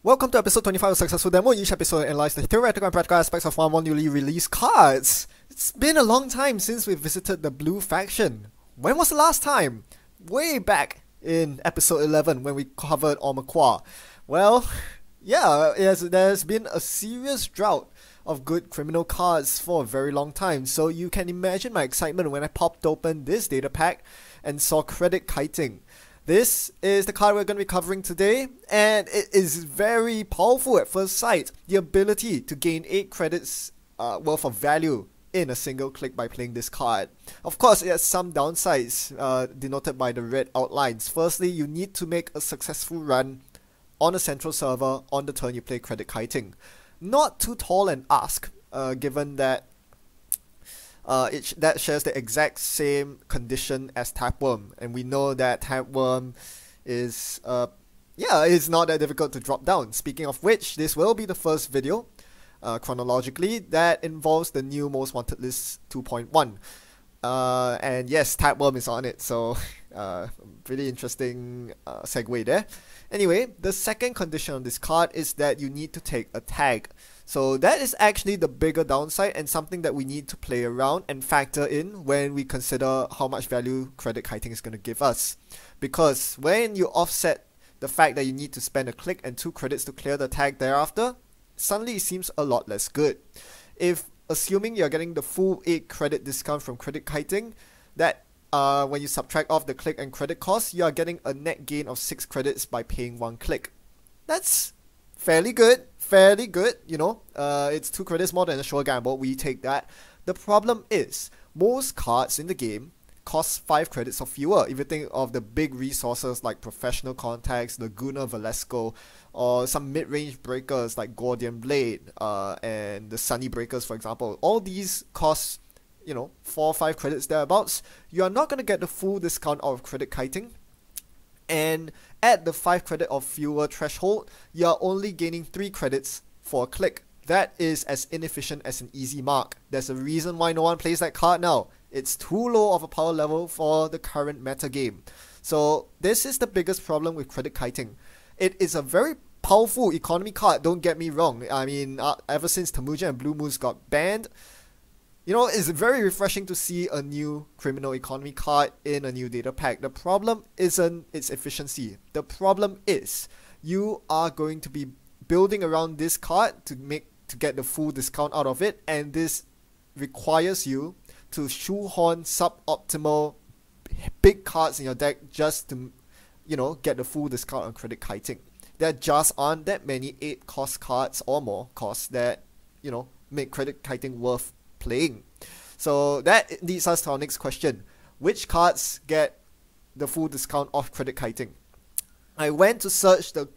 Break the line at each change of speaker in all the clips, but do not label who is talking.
Welcome to episode 25 of Successful Demo. Each episode analyzes the theoretical and practical aspects of one more newly released cards. It's been a long time since we visited the blue faction. When was the last time? Way back in episode 11 when we covered Omaqua. Well, yeah, there's been a serious drought of good criminal cards for a very long time, so you can imagine my excitement when I popped open this data pack and saw Credit Kiting. This is the card we're going to be covering today, and it is very powerful at first sight. The ability to gain 8 credits worth of value in a single click by playing this card. Of course, it has some downsides denoted by the red outlines. Firstly, you need to make a successful run on a central server on the turn you play Credit Kiting. Not too tall an ask, given that that shares the exact same condition as Tapeworm, and we know that Tapeworm is it's not that difficult to drop down. Speaking of which, this will be the first video chronologically that involves the new Most Wanted List 2.1, and yes, Tapeworm is on it, so pretty interesting segue there. Anyway, the second condition on this card is that you need to take a tag. So that is actually the bigger downside and something that we need to play around and factor in when we consider how much value Credit Kiting is going to give us. Because when you offset the fact that you need to spend a click and 2 credits to clear the tag thereafter, suddenly it seems a lot less good. If assuming you're getting the full 8 credit discount from Credit Kiting, that when you subtract off the click and credit cost, you are getting a net gain of 6 credits by paying 1 click. That's fairly good, you know. It's 2 credits more than a sure gamble, we take that. The problem is, most cards in the game cost 5 credits or fewer. If you think of the big resources like Professional Contacts, Laguna Valesco, or some mid-range breakers like Gordian Blade, and the Sunny Breakers, for example, all these cost, 4 or 5 credits thereabouts. You are not going to get the full discount out of Credit Kiting. And at the 5 credit or fewer threshold, you are only gaining 3 credits for a click. That is as inefficient as an easy mark. There's a reason why no one plays that card now. It's too low of a power level for the current meta game. So this is the biggest problem with Credit Kiting. It is a very powerful economy card, don't get me wrong. I mean, ever since Tamuja and Blue Moons got banned, it's very refreshing to see a new criminal economy card in a new data pack. The problem isn't its efficiency. The problem is you are going to be building around this card to get the full discount out of it, and this requires you to shoehorn suboptimal big cards in your deck just to get the full discount on Credit Kiting. There just aren't that many 8 cost cards or more costs that make Credit Kiting worth playing. So that leads us to our next question. Which cards get the full discount off Credit Kiting? I went to search the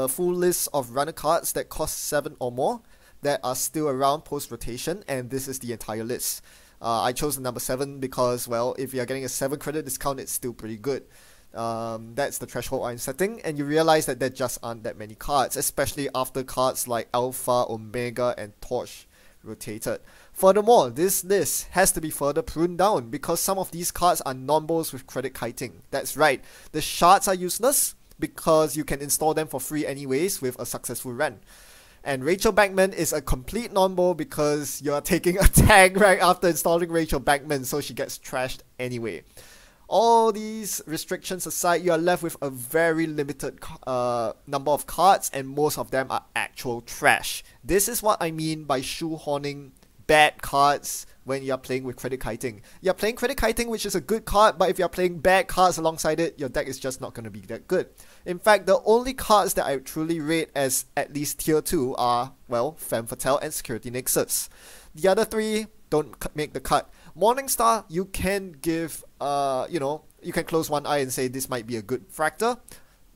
full list of runner cards that cost 7 or more that are still around post rotation, and this is the entire list. I chose the number 7 because, well, if you're getting a 7 credit discount, it's still pretty good. That's the threshold I'm setting, and you realize that there just aren't that many cards, especially after cards like Alpha, Omega, and Torch rotated. Furthermore, this list has to be further pruned down because some of these cards are non-bos with Credit Kiting. That's right, the shards are useless because you can install them for free anyways with a successful run. And Rachel Backman is a complete non-bo because you're taking a tag right after installing Rachel Backman, so she gets trashed anyway. All these restrictions aside, you are left with a very limited number of cards, and most of them are actual trash. This is what I mean by shoehorning bad cards when you are playing with Credit Kiting. You're playing Credit Kiting, which is a good card, but if you're playing bad cards alongside it, your deck is just not going to be that good. In fact, the only cards that I truly rate as at least tier 2 are, well, Femme Fatale and Security Nexus. The other 3 don't make the cut. Morningstar, you can give, you can close one eye and say this might be a good Fractor,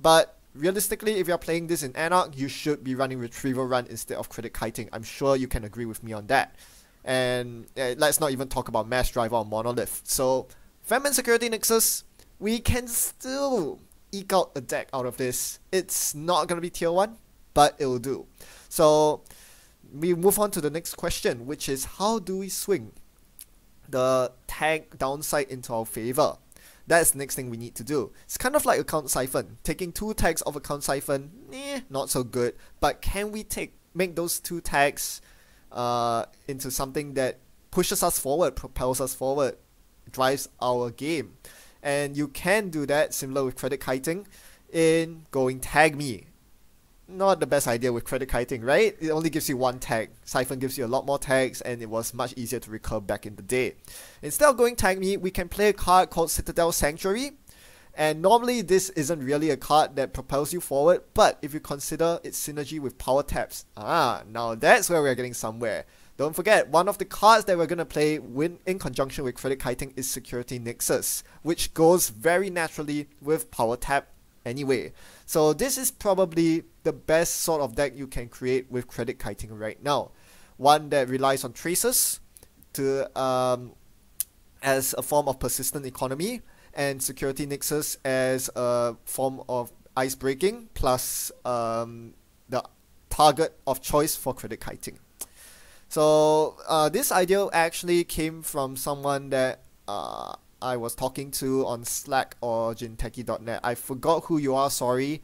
but realistically, if you're playing this in Anarch, you should be running Retrieval Run instead of Credit Kiting. I'm sure you can agree with me on that. And let's not even talk about Mass Driver or Monolith. So, Femme and Security Nexus, we can still eke out a deck out of this. It's not going to be tier 1, but it'll do. So, we move on to the next question, which is how do we swing the tag downside into our favor? That's the next thing we need to do. It's kind of like account siphon. Taking 2 tags of account siphon, not so good. But can we make those 2 tags into something that pushes us forward, propels us forward, drives our game? And you can do that, similar with credit kiting, in going tag me. Not the best idea with credit kiting, right? It only gives you 1 tag. Siphon gives you a lot more tags, and it was much easier to recur back in the day. Instead of going tag me, we can play a card called Citadel Sanctuary. And normally this isn't really a card that propels you forward, but if you consider its synergy with power taps, now that's where we're getting somewhere. Don't forget, one of the cards that we're going to play in conjunction with credit kiting is Security Nexus, which goes very naturally with power tap anyway. So this is probably the best sort of deck you can create with credit kiting right now. One that relies on traces to as a form of persistent economy, and Security Nexus as a form of ice breaking, plus the target of choice for credit kiting. So this idea actually came from someone that I was talking to on Slack or gintechie.net. I forgot who you are, sorry.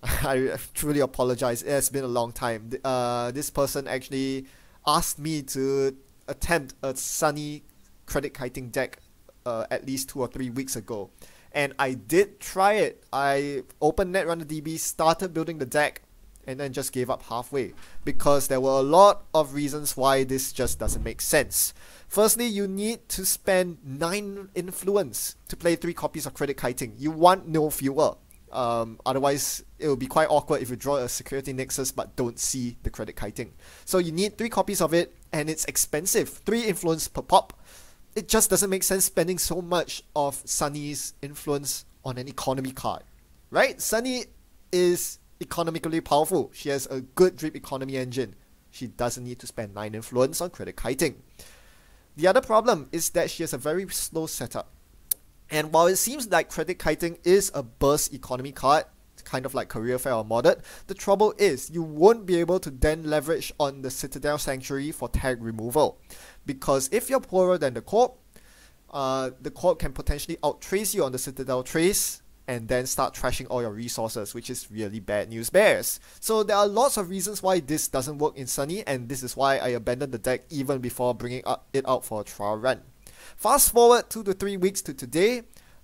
I truly apologize. It has been a long time. This person actually asked me to attempt a Sunny credit kiting deck at least 2 or 3 weeks ago. And I did try it. I opened NetRunnerDB, started building the deck, and then just gave up halfway because there were a lot of reasons why this just doesn't make sense. Firstly, you need to spend 9 influence to play 3 copies of credit kiting. You want no fewer. Otherwise, it will be quite awkward if you draw a Security Nexus but don't see the credit kiting. So you need 3 copies of it, and it's expensive. 3 influence per pop. It just doesn't make sense spending so much of Sunny's influence on an economy card, right? Sunny is economically powerful. She has a good drip economy engine. She doesn't need to spend 9 influence on credit kiting. The other problem is that she has a very slow setup. And while it seems like credit kiting is a burst economy card, kind of like Career Fair or Modded, the trouble is you won't be able to then leverage on the Citadel Sanctuary for tag removal. Because if you're poorer than the corp can potentially out-trace you on the Citadel trace, and then start trashing all your resources, which is really bad news bears. So there are lots of reasons why this doesn't work in Sunny, and this is why I abandoned the deck even before bringing it out for a trial run. Fast forward 2 to 3 weeks to today,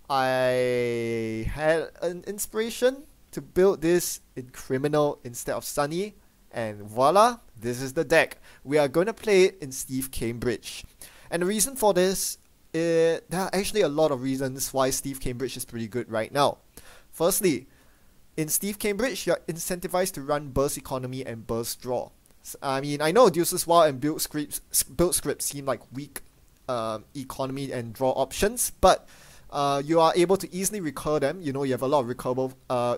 I had an inspiration to build this in Criminal instead of Sunny, and voila, this is the deck. We are going to play it in Steve Cambridge. And the reason for this, there are actually a lot of reasons why Steve Cambridge is pretty good right now. Firstly, in Steve Cambridge, you're incentivized to run burst economy and burst draw. I mean, I know Deuces Wild and build scripts seem like weak economy and draw options, but you are able to easily recur them. You know, you have a lot of recurable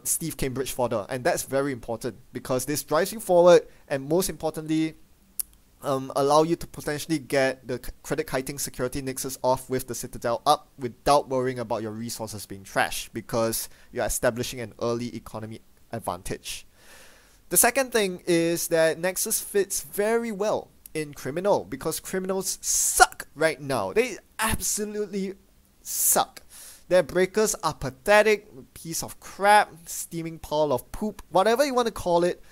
Steve Cambridge fodder, and that's very important because this drives you forward, and most importantly, allow you to potentially get the credit kiting Security Nexus off with the Citadel up without worrying about your resources being trashed, because you're establishing an early economy advantage. The second thing is that Nexus fits very well in Criminal, because Criminals suck right now. They absolutely suck. Their breakers are pathetic, piece of crap, steaming pile of poop, whatever you want to call it.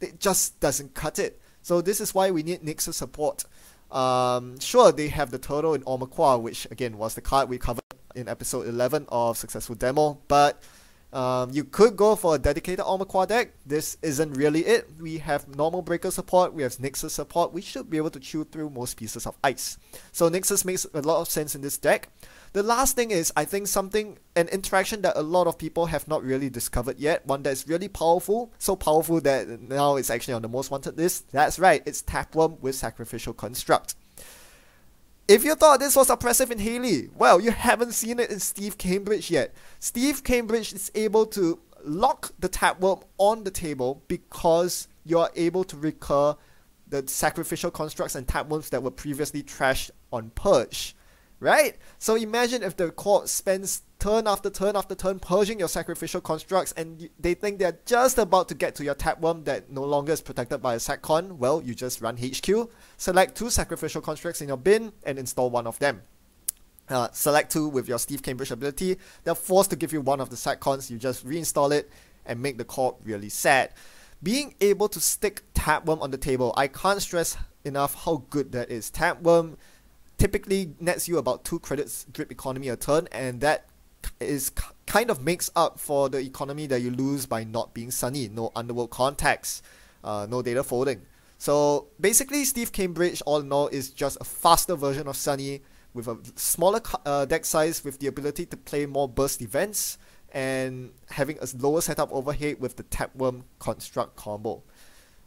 It just doesn't cut it. So this is why we need Nexus support. Sure, they have the turtle in Ormaquah, which again was the card we covered in episode 11 of Successful Demo, but you could go for a dedicated Ormaquah deck. This isn't really it. We have normal breaker support, we have Nexus support. We should be able to chew through most pieces of ice. So Nexus makes a lot of sense in this deck. The last thing is, I think an interaction that a lot of people have not really discovered yet, one that's really powerful, so powerful that now it's actually on the most wanted list. That's right, it's Tapeworm with Sacrificial Construct. If you thought this was oppressive in Haley, well, you haven't seen it in Steve Cambridge yet. Steve Cambridge is able to lock the Tapeworm on the table because you are able to recur the Sacrificial Constructs and Tapeworms that were previously trashed on Purge. Right? So imagine if the court spends turn after turn after turn purging your Sacrificial Constructs, and they think they're just about to get to your Tapeworm that no longer is protected by a SacCon. Well, you just run HQ, select 2 Sacrificial Constructs in your bin, and install one of them. select 2 with your Steve Cambridge ability, they're forced to give you one of the side cons. You just reinstall it and make the corp really sad. Being able to stick Tapeworm on the table, I can't stress enough how good that is. Tapeworm typically nets you about 2 credits drip economy a turn, and that is kind of makes up for the economy that you lose by not being Sunny. No underworld contacts, no data folding. So basically Steve Cambridge, all in all, is just a faster version of Sunny with a smaller deck size, with the ability to play more burst events, and having a lower setup overhead with the Tapeworm construct combo.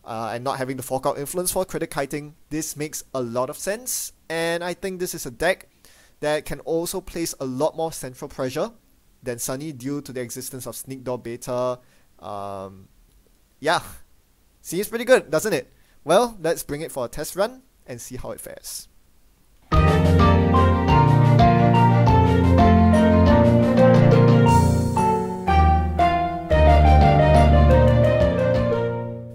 And not having the fork out influence for credit kiting. This makes a lot of sense, and I think this is a deck that can also place a lot more central pressure than Sunny due to the existence of Sneak Door Beta. Yeah, seems pretty good, doesn't it? Well, let's bring it for a test run and see how it fares.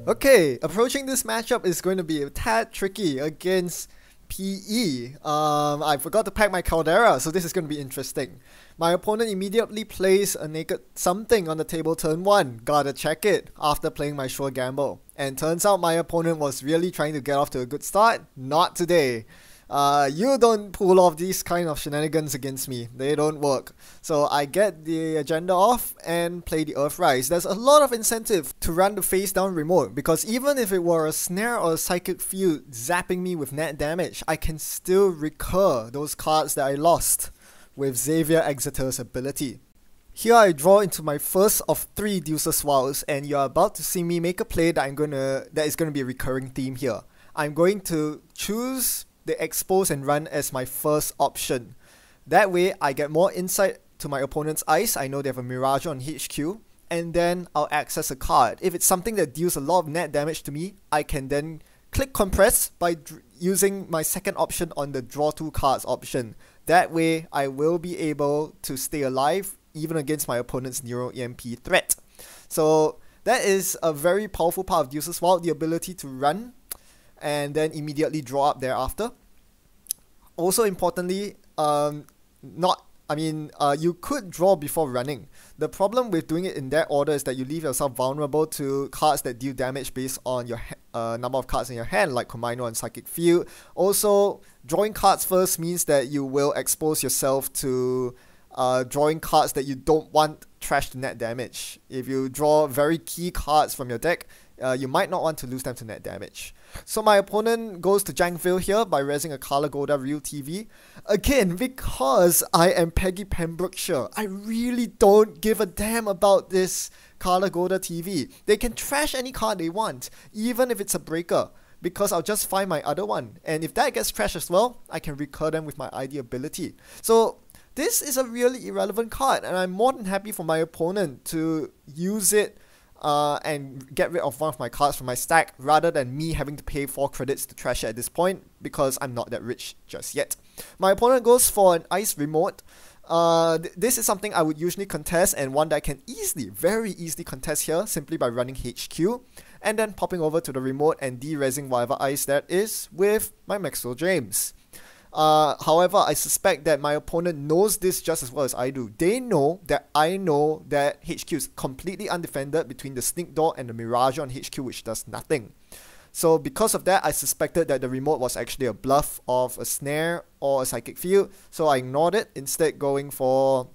Okay, approaching this matchup is going to be a tad tricky against PE. I forgot to pack my Caldera, so this is going to be interesting. My opponent immediately plays a naked something on the table turn 1. Gotta check it after playing my sure gamble. And turns out my opponent was really trying to get off to a good start. Not today. You don't pull off these kind of shenanigans against me. They don't work. So I get the agenda off and play the Earthrise. There's a lot of incentive to run the face down remote, because even if it were a snare or a psychic field zapping me with net damage, I can still recur those cards that I lost with Xavier Exeter's ability. Here I draw into my first of 3 Deuces Wilds, and you're about to see me make a play that is gonna be a recurring theme here. I'm going to choose the expose and run as my first option. That way I get more insight to my opponent's ice. I know they have a Mirage on HQ, and then I'll access a card. If it's something that deals a lot of net damage to me, I can then click compress by using my second option on the draw 2 cards option. That way I will be able to stay alive even against my opponent's Neuro EMP threat. So that is a very powerful part of Deuces Wild, the ability to run and then immediately draw up thereafter. Also importantly, you could draw before running. The problem with doing it in that order is that you leave yourself vulnerable to cards that deal damage based on your number of cards in your hand, like Komino and Psychic Field. Also, drawing cards first means that you will expose yourself to drawing cards that you don't want trash to net damage. If you draw very key cards from your deck, you might not want to lose them to net damage. So my opponent goes to Jankville here by rezzing a Kala Goda Real TV. Again, because I am Peggy Pembrokeshire, I really don't give a damn about this Kala Goda TV. They can trash any card they want, even if it's a breaker, because I'll just find my other one. And if that gets trashed as well, I can recur them with my ID ability. So this is a really irrelevant card, and I'm more than happy for my opponent to use it and get rid of one of my cards from my stack, rather than me having to pay 4 credits to trash it at this point, because I'm not that rich just yet. My opponent goes for an Ice Remote. This is something I would usually contest, and one that I can very easily contest here, simply by running HQ, and then popping over to the remote and de-rezzing whatever ice that is with my Maxwell James. However, I suspect that my opponent knows this just as well as I do. They know that I know that HQ is completely undefended between the Sneak Door and the Mirage on HQ, which does nothing. So because of that, I suspected that the remote was actually a bluff of a snare or a psychic field, so I ignored it, instead going for,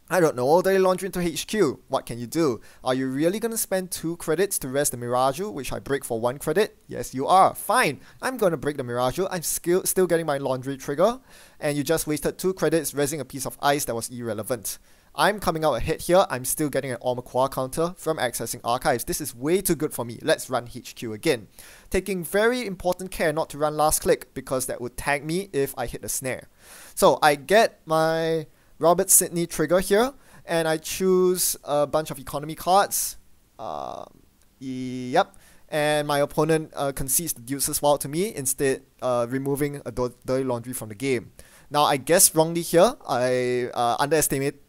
I don't know, Dirty Laundry into HQ. What can you do? Are you really going to spend 2 credits to rest the Mirage, which I break for 1 credit? Yes, you are. Fine. I'm going to break the Mirage. I'm still getting my laundry trigger. And you just wasted 2 credits resing a piece of ice that was irrelevant. I'm coming out ahead here. I'm still getting an Ormaquah counter from accessing archives. This is way too good for me. Let's run HQ again. Taking very important care not to run last click, because that would tag me if I hit a snare. So I get my Robert Sidney trigger here, and I choose a bunch of economy cards. Yep. And my opponent concedes the Deuces Wild to me, instead removing a Dirty Laundry from the game. Now I guessed wrongly here. I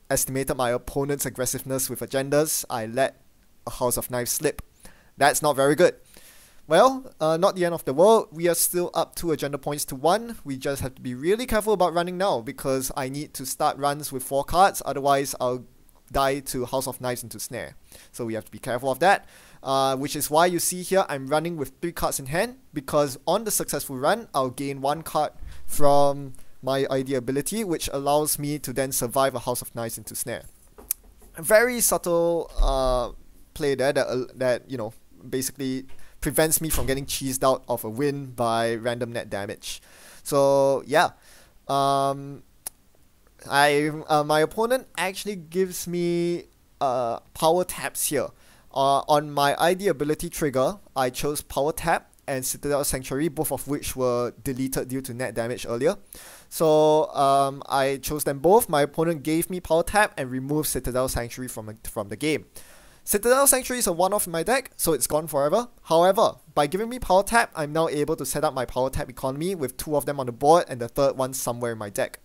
estimated my opponent's aggressiveness with agendas. I let a House of Knives slip. That's not very good. Well, not the end of the world. We are still up 2 agenda points to 1. We just have to be really careful about running now because I need to start runs with 4 cards. Otherwise, I'll die to House of Knives into Snare. So we have to be careful of that. Which is why you see here I'm running with 3 cards in hand, because on the successful run, I'll gain 1 card from my ID ability, which allows me to then survive a House of Knives into Snare. A very subtle play there that you know, basically prevents me from getting cheesed out of a win by random net damage. So yeah, my opponent actually gives me power taps here. On my ID ability trigger, I chose Power Tap and Citadel Sanctuary, both of which were deleted due to net damage earlier. So I chose them both. My opponent gave me Power Tap and removed Citadel Sanctuary from the game. Citadel Sanctuary is a one-off in my deck, so it's gone forever. However, by giving me Power Tap, I'm now able to set up my Power Tap economy with 2 of them on the board and the third one somewhere in my deck.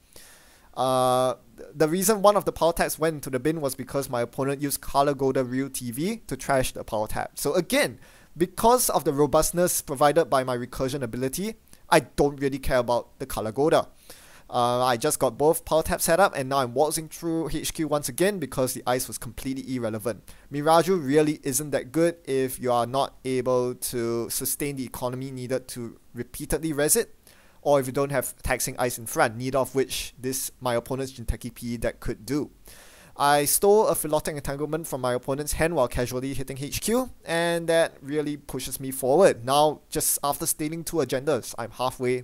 The reason one of the power taps went into the bin was because my opponent used Color Golden Real TV to trash the power tap. So again, because of the robustness provided by my recursion ability, I don't really care about the Color Golda. I just got both power taps set up and now I'm waltzing through HQ once again because the ice was completely irrelevant. Miraju really isn't that good if you are not able to sustain the economy needed to repeatedly res it, or if you don't have taxing ice in front, neither of which my opponent's Jinteki PE deck could do. I stole a Philotic Entanglement from my opponent's hand while casually hitting HQ, and that really pushes me forward. Now, just after stealing 2 agendas, I'm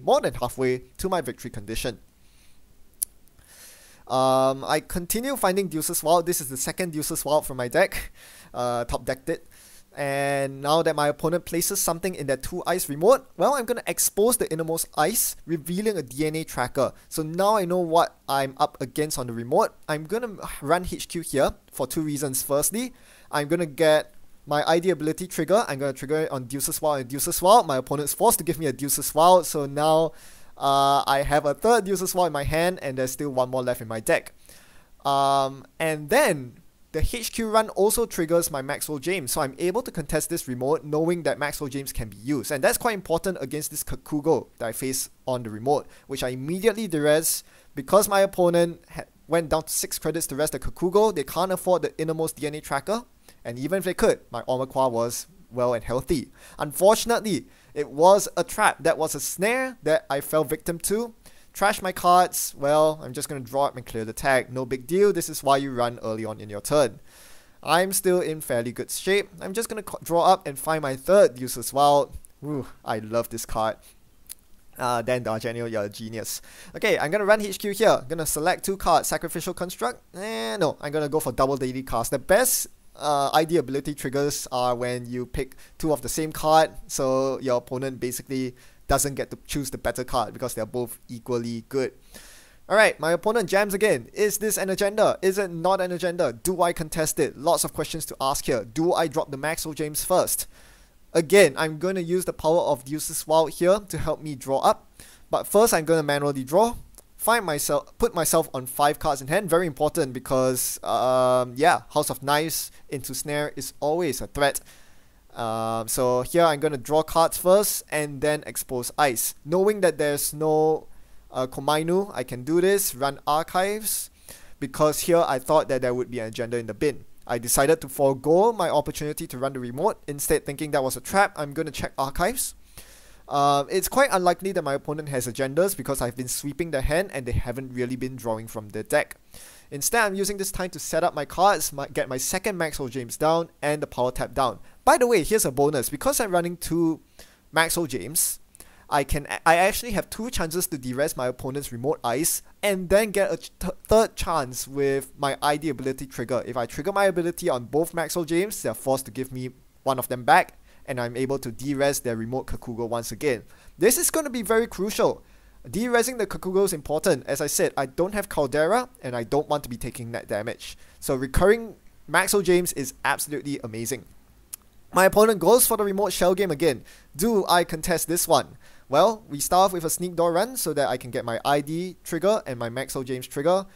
more than halfway to my victory condition. I continue finding Deuce's Wild. This is the second Deuce's Wild from my deck, top decked it. And now that my opponent places something in that 2 ice remote, well, I'm going to expose the innermost ice, revealing a DNA tracker. So now I know what I'm up against on the remote. I'm going to run HQ here for 2 reasons. Firstly, I'm going to get my ID ability trigger. I'm going to trigger it on Deuce's Wild and Deuce's Wild. My opponent's forced to give me a Deuce's Wild, so now I have a third Deuce's Wild in my hand and there's still 1 more left in my deck. And then the HQ run also triggers my Maxwell James, so I'm able to contest this remote knowing that Maxwell James can be used. And that's quite important against this Kakugo that I face on the remote, which I immediately de-res because my opponent went down to 6 credits to res the Kakugo. They can't afford the innermost DNA tracker, and even if they could, my Omaqua was well and healthy. Unfortunately, it was a trap. That was a snare that I fell victim to. Trash my cards, well, I'm just going to draw up and clear the tag. No big deal, this is why you run early on in your turn. I'm still in fairly good shape. I'm just going to draw up and find my third Deuce's Wild. Ooh, I love this card. Dan Dargenio, you're a genius. Okay, I'm going to run HQ here. I'm going to select 2 cards. Sacrificial Construct? No, I'm going to go for double daily cast. The best ID ability triggers are when you pick 2 of the same card, so your opponent basically doesn't get to choose the better card because they're both equally good. Alright, my opponent jams again. Is this an agenda? Is it not an agenda? Do I contest it? Lots of questions to ask here. Do I drop the Maxwell James first? Again, I'm going to use the power of Deuce's Wild here to help me draw up. But first, I'm going to manually draw. Put myself on 5 cards in hand. Very important because, yeah, House of Knives into Snare is always a threat. So here I'm going to draw cards first and then expose ice. Knowing that there's no Komainu, I can do this, run archives, because here I thought that there would be an agenda in the bin. I decided to forego my opportunity to run the remote, instead thinking that was a trap. I'm going to check archives. It's quite unlikely that my opponent has agendas because I've been sweeping the hand and they haven't really been drawing from the deck. Instead, I'm using this time to set up my cards, get my second Maxwell James down, and the power tap down. By the way, here's a bonus. Because I'm running 2 Maxwell James, I actually have 2 chances to de-res my opponent's remote ice, and then get a third chance with my ID ability trigger. If I trigger my ability on both Maxwell James, they're forced to give me 1 of them back, and I'm able to de-res their remote Kakugo once again. This is going to be very crucial. De-resing the Kakugo is important. As I said, I don't have Caldera, and I don't want to be taking net damage. So recurring Maxwell James is absolutely amazing. My opponent goes for the remote shell game again. Do I contest this one? Well, we start off with a sneak door run so that I can get my ID trigger and my Maxwell James trigger.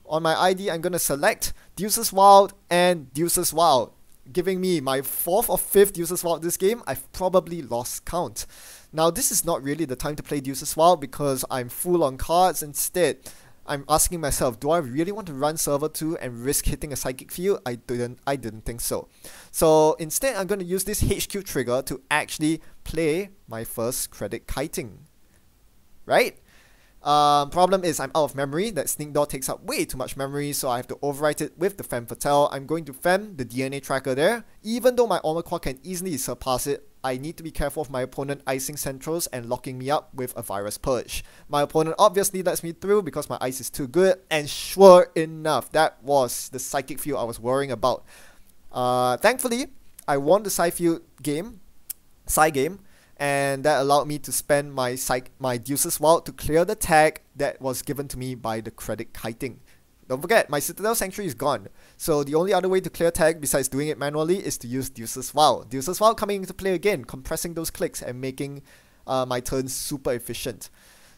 On my ID, I'm going to select Deuce's Wild and Deuce's Wild. giving me my 4th or 5th Deuces Wild this game, I've probably lost count. Now this is not really the time to play Deuces Wild because I'm full on cards. Instead, I'm asking myself, do I really want to run server 2 and risk hitting a psychic field? I didn't think so. So instead, I'm going to use this HQ trigger to actually play my first credit kiting. Right? Problem is I'm out of memory. That sneak door takes up way too much memory, so I have to overwrite it with the Femme Fatale. I'm going to Femme the DNA tracker there. Even though my Armor Core can easily surpass it, I need to be careful of my opponent icing centrals and locking me up with a Virus Purge. My opponent obviously lets me through because my ice is too good, and sure enough, that was the psychic field I was worrying about. Thankfully, I won the Psy game, and that allowed me to spend my Deuces Wild to clear the tag that was given to me by the credit kiting. Don't forget, my Citadel Sanctuary is gone, so the only other way to clear tag besides doing it manually is to use Deuces Wild. Deuces Wild coming into play again, compressing those clicks and making my turns super efficient.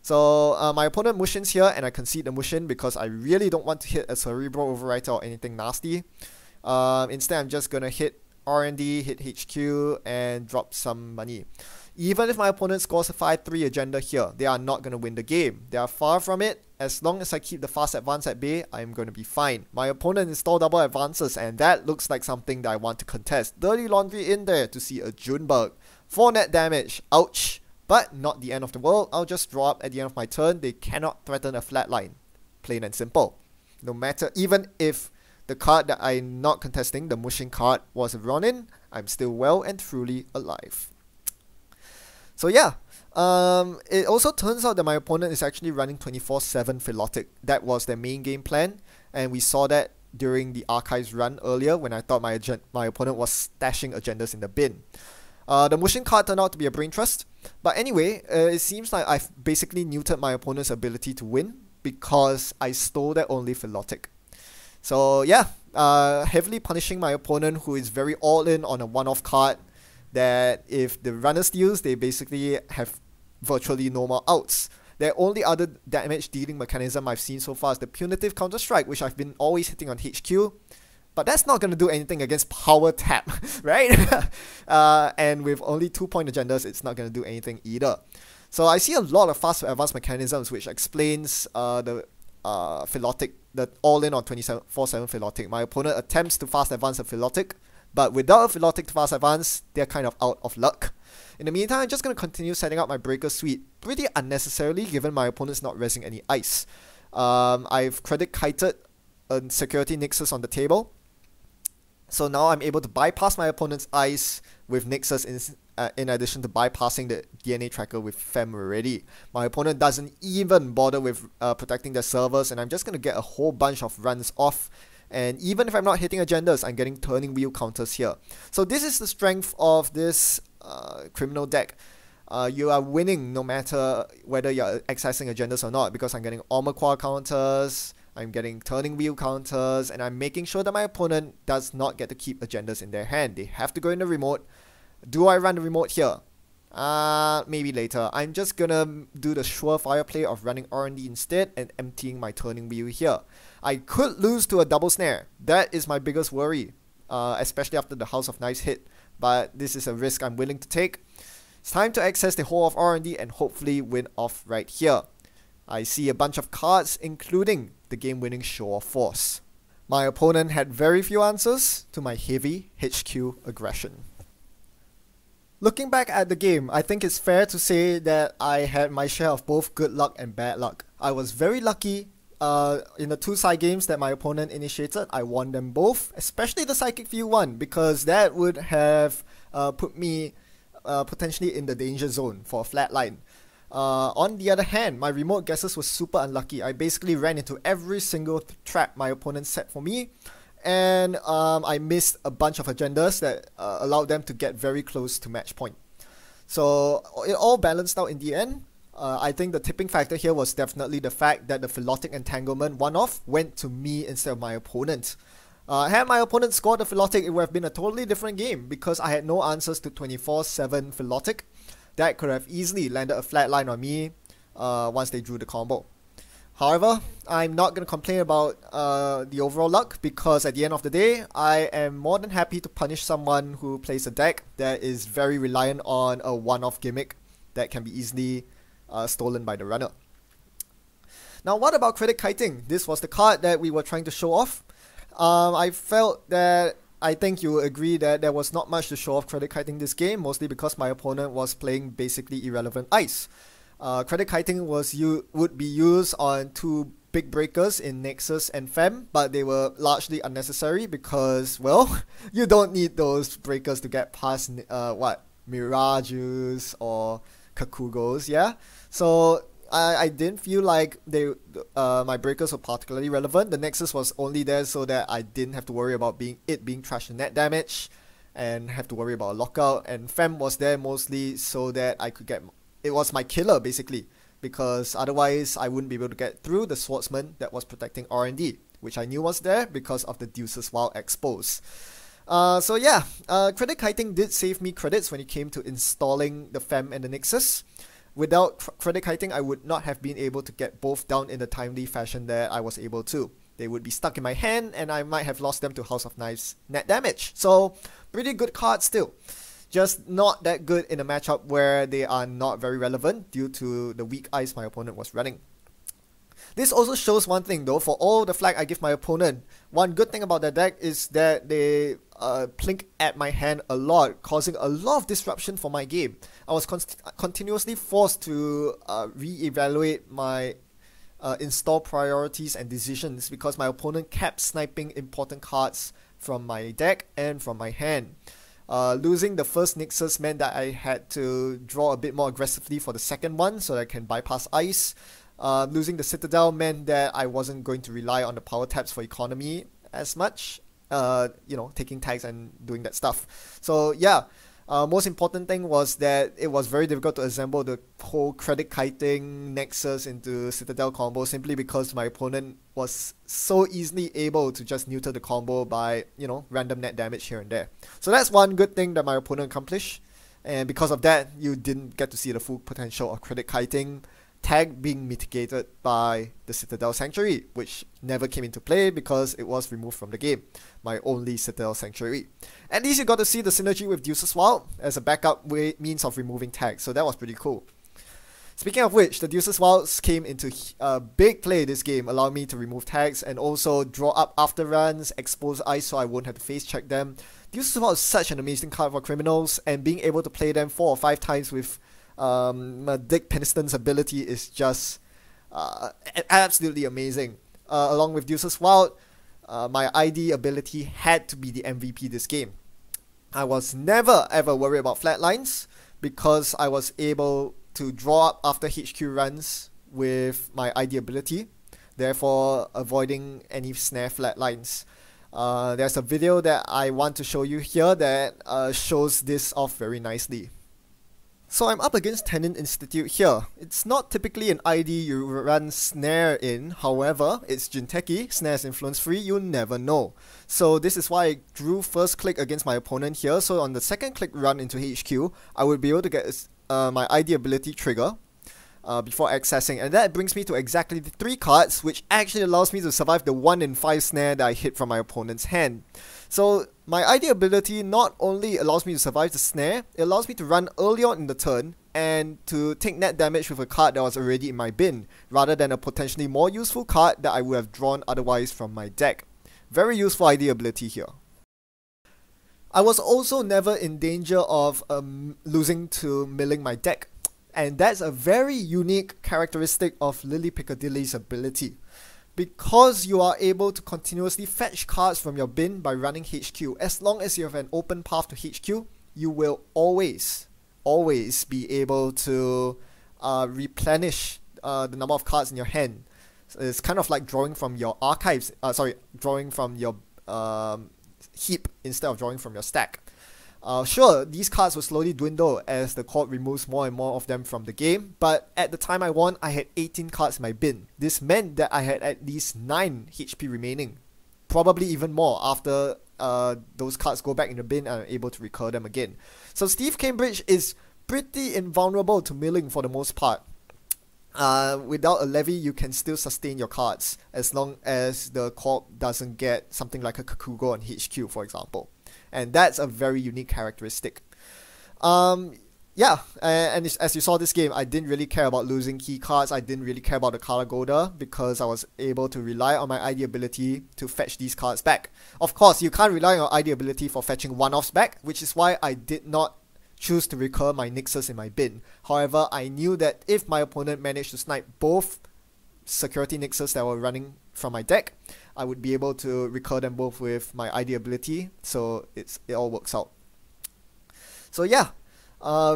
So my opponent Mushins here, and I concede the Mushin because I really don't want to hit a Cerebral Overwriter or anything nasty. Instead, I'm just gonna hit R&D, hit HQ, and drop some money. Even if my opponent scores a 5-3 agenda here, they are not going to win the game. They are far from it. As long as I keep the fast advance at bay, I'm going to be fine. My opponent installed double advances, and that looks like something that I want to contest. Dirty Laundry in there to see a Junebug. 4 net damage. Ouch. But not the end of the world. I'll just draw up at the end of my turn. They cannot threaten a flatline. Plain and simple. No matter, even if the card that I'm not contesting, the Mushin card, was a Ronin, I'm still well and truly alive. So yeah, it also turns out that my opponent is actually running 24/7 Philotic. That was their main game plan, and we saw that during the Archives run earlier when I thought my opponent was stashing agendas in the bin. The Mushin card turned out to be a Brain Trust, but anyway, it seems like I've basically neutered my opponent's ability to win because I stole their only Philotic. So yeah, heavily punishing my opponent who is very all-in on a one-off card that if the runner steals, they basically have virtually no more outs. The only other damage dealing mechanism I've seen so far is the Punitive Counter-Strike, which I've been always hitting on HQ. But that's not going to do anything against Power Tap, right? And with only 2-point agendas, it's not going to do anything either. So I see a lot of fast advanced mechanisms, which explains the Philotic, the all-in on 24/7 Philotic. My opponent attempts to fast advance a Philotic, but without a Philotic to fast advance, they're kind of out of luck. In the meantime, I'm just going to continue setting up my Breaker Suite pretty unnecessarily given my opponent's not resing any ice. I've credit kited a Security Nixus on the table. So now I'm able to bypass my opponent's ice with Nixus in addition to bypassing the DNA tracker with Femme already. My opponent doesn't even bother with protecting their servers, and I'm just going to get a whole bunch of runs off. And even if I'm not hitting agendas, I'm getting turning wheel counters here. So this is the strength of this criminal deck. You are winning no matter whether you're accessing agendas or not, because I'm getting Armor Core counters, I'm getting turning wheel counters, and I'm making sure that my opponent does not get to keep agendas in their hand. They have to go in the remote. Do I run the remote here? Maybe later. I'm just gonna do the surefire play of running R&D instead and emptying my turning wheel here. I could lose to a double snare. That is my biggest worry, especially after the House of Knives hit. But this is a risk I'm willing to take. It's time to access the whole of R&D and hopefully win off right here. I see a bunch of cards, including the game-winning Show of Force. My opponent had very few answers to my heavy HQ aggression. Looking back at the game, I think it's fair to say that I had my share of both good luck and bad luck. I was very lucky in the 2 side games that my opponent initiated. I won them both, especially the Psychic Field one, because that would have put me potentially in the danger zone for a flat line. On the other hand, my remote guesses was super unlucky. I basically ran into every single trap my opponent set for me, and I missed a bunch of agendas that allowed them to get very close to match point. So it all balanced out in the end. I think the tipping factor here was definitely the fact that the Philotic Entanglement one-off went to me instead of my opponent. Had my opponent scored the Philotic, it would have been a totally different game because I had no answers to 24/7 Philotic. That could have easily landed a flat line on me once they drew the combo. However, I'm not going to complain about the overall luck, because at the end of the day, I am more than happy to punish someone who plays a deck that is very reliant on a one-off gimmick that can be easily stolen by the runner. Now, what about Credit Kiting? This was the card that we were trying to show off. I felt that I think you will agree that there was not much to show off Credit Kiting this game, mostly because my opponent was playing basically irrelevant ice. Credit Kiting would be used on two big breakers in Nexus and Fem, but they were largely unnecessary because, well, you don't need those breakers to get past Mirages or Kakugos, yeah? So I didn't feel like my breakers were particularly relevant. The Nexus was only there so that I didn't have to worry about being trashed in net damage and have to worry about a lockout, and Fem was there mostly so that I could get... It was my killer, basically, because otherwise I wouldn't be able to get through the swordsman that was protecting R&D, which I knew was there because of the Deuce's Wild expose. So yeah, Credit Kiting did save me credits when it came to installing the Fem and the Nexus. Without Credit Kiting, I would not have been able to get both down in the timely fashion that I was able to. They would be stuck in my hand, and I might have lost them to House of Knives net damage. So, pretty good card still. Just not that good in a matchup where they are not very relevant due to the weak ice my opponent was running. This also shows one thing though. For all the flag I give my opponent, one good thing about their deck is that they plink at my hand a lot, causing a lot of disruption for my game. I was continuously forced to re-evaluate my install priorities and decisions because my opponent kept sniping important cards from my deck and from my hand. Losing the first Nexus meant that I had to draw a bit more aggressively for the second one so that I can bypass ice. Losing the Citadel meant that I wasn't going to rely on the power taps for economy as much, taking tags and doing that stuff. So yeah, most important thing was that it was very difficult to assemble the whole Credit Kiting Nexus into Citadel combo simply because my opponent was so easily able to just neuter the combo by, random net damage here and there. So that's one good thing that my opponent accomplished, and because of that, you didn't get to see the full potential of Credit Kiting tag being mitigated by the Citadel Sanctuary, which never came into play because it was removed from the game, my only Citadel Sanctuary. At least you got to see the synergy with Deuce's Wild as a backup means of removing tags, so that was pretty cool. Speaking of which, the Deuce's Wilds came into big play this game, allowing me to remove tags and also draw up after runs, expose ice so I won't have to face check them. Deuce's Wild is such an amazing card for criminals, and being able to play them 4 or 5 times with Dick Peniston's ability is just absolutely amazing. Along with Deuce's Wild, my ID ability had to be the MVP this game. I was never ever worried about flatlines because I was able to draw up after HQ runs with my ID ability, therefore avoiding any snare flatlines. There's a video that I want to show you here that shows this off very nicely. So I'm up against Tenant Institute here. It's not typically an ID you run Snare in, however, it's Jinteki, Snare's influence free, you never know. So this is why I drew first click against my opponent here, so on the second click run into HQ, I would be able to get my ID ability trigger before accessing, and that brings me to exactly the 3 cards, which actually allows me to survive the 1 in 5 snare that I hit from my opponent's hand. So my ID ability not only allows me to survive the snare, it allows me to run early on in the turn and to take net damage with a card that was already in my bin, rather than a potentially more useful card that I would have drawn otherwise from my deck. Very useful ID ability here. I was also never in danger of losing to milling my deck, and that's a very unique characteristic of Lily Piccadilly's ability. Because you are able to continuously fetch cards from your bin by running HQ, as long as you have an open path to HQ, you will always be able to replenish the number of cards in your hand. So it's kind of like drawing from your archives, drawing from your heap instead of drawing from your stack. Sure, these cards will slowly dwindle as the court removes more and more of them from the game, but at the time I won, I had 18 cards in my bin. This meant that I had at least 9 HP remaining, probably even more after those cards go back in the bin and I'm able to recur them again. So Steve Cambridge is pretty invulnerable to milling for the most part. without a levy, you can still sustain your cards as long as the corp doesn't get something like a Kakugo on HQ, for example. And that's a very unique characteristic. Yeah, and as you saw this game, I didn't really care about losing key cards. I didn't really care about the color Golda because I was able to rely on my ID ability to fetch these cards back. Of course, you can't rely on your ID ability for fetching one-offs back, which is why I did not choose to recur my Nixes in my bin. However, I knew that if my opponent managed to snipe both security Nixes that were running from my deck, I would be able to recur them both with my ID ability, so it all works out. So yeah,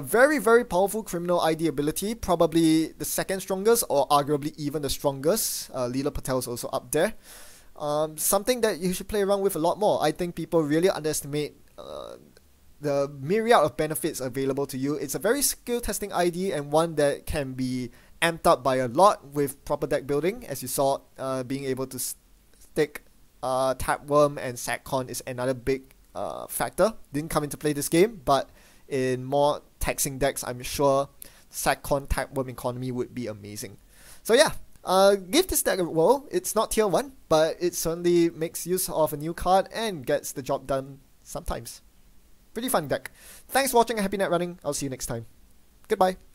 very, very powerful criminal ID ability, probably the second strongest or arguably even the strongest. Leela Patel is also up there. Something that you should play around with a lot more. I think people really underestimate the myriad of benefits available to you. It's a very skill testing ID and one that can be amped up by a lot with proper deck building. As you saw, being able to stick Tapworm and Satcon is another big factor. Didn't come into play this game, but in more taxing decks, I'm sure Satcon Tapworm economy would be amazing. So yeah, give this deck a whirl. It's not tier 1, but it certainly makes use of a new card and gets the job done sometimes. Pretty fun deck. Thanks for watching. Happy net running. I'll see you next time. Goodbye.